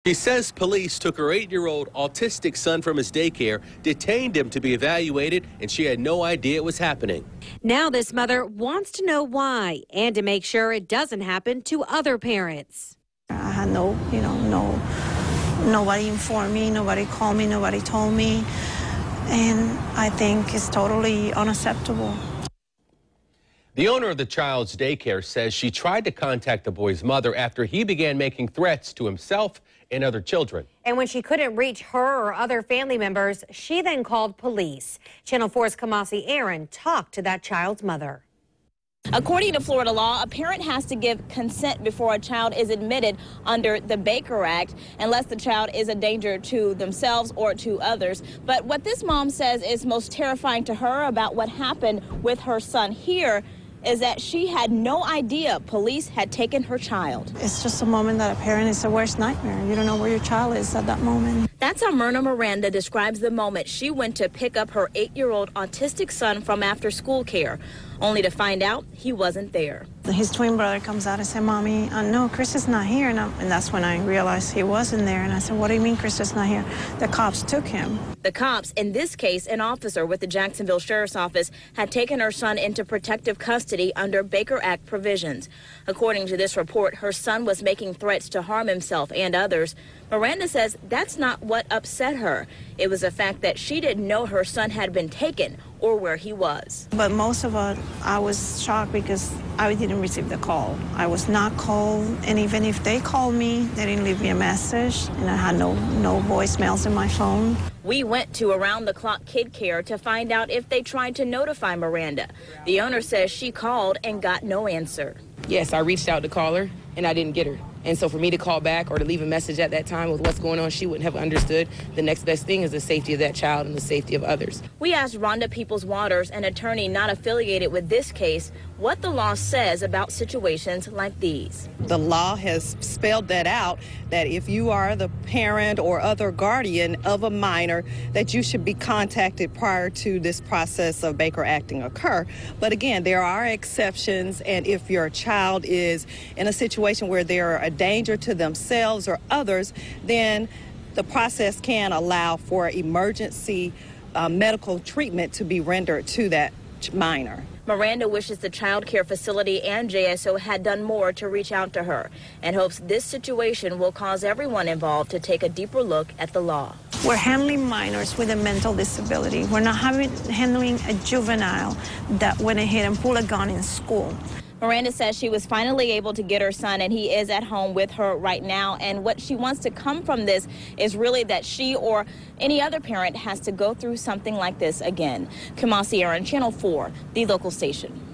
She says police took her 8-year-old autistic son from his daycare, detained him to be evaluated, and she had no idea it was happening. Now this mother wants to know why and to make sure it doesn't happen to other parents. I had nobody informed me, nobody called me, nobody told me, and I think it's totally unacceptable. The owner of the child's daycare says she tried to contact the boy's mother after he began making threats to himself and other children. And when she couldn't reach her or other family members, she then called police. Channel 4's Kamasi Aaron talked to that child's mother. According to Florida law, a parent has to give consent before a child is admitted under the Baker Act, unless the child is a danger to themselves or to others. But what this mom says is most terrifying to her about what happened with her son here is that she had no idea police had taken her child. It's just a moment that a parent is the worst nightmare. You don't know where your child is at that moment. That's how Myrna Miranda describes the moment she went to pick up her 8-year-old autistic son from after-school care, only to find out he wasn't there. His twin brother comes out and said, "Mommy, no, Chris is not here." And that's when I realized he wasn't there. And I said, "What do you mean Chris is not here?" The cops took him. The cops, in this case, an officer with the Jacksonville Sheriff's Office, had taken her son into protective custody under Baker Act provisions. According to this report, her son was making threats to harm himself and others. Miranda says that's not what upset her. It was the fact that she didn't know her son had been taken or where he was. But most of it, I was shocked because I didn't receive the call. I was not called, and even if they called me, they didn't leave me a message, and I had no voicemails in my phone. We went to around-the-clock kid care to find out if they tried to notify Miranda. The owner says she called and got no answer. Yes, I reached out to call her, and I didn't get her. And so for me to call back or to leave a message at that time with what's going on, she wouldn't have understood. The next best thing is the safety of that child and the safety of others. We asked Rhonda Peoples-Waters, an attorney not affiliated with this case, what the law says about situations like these. The law has spelled that out, that if you are the parent or other guardian of a minor, that you should be contacted prior to this process of Baker acting occur. But again, there are exceptions, and if your child is in a situation where they're a danger to themselves or others, then the process can allow for emergency medical treatment to be rendered to that minor. Miranda wishes the child care facility and JSO had done more to reach out to her and hopes this situation will cause everyone involved to take a deeper look at the law. We're handling minors with a mental disability. We're not handling a juvenile that went ahead and pulled a gun in school. Miranda says she was finally able to get her son, and he is at home with her right now. And what she wants to come from this is really that she or any other parent has to go through something like this again. Kamasi Aaron, Channel 4, the local station.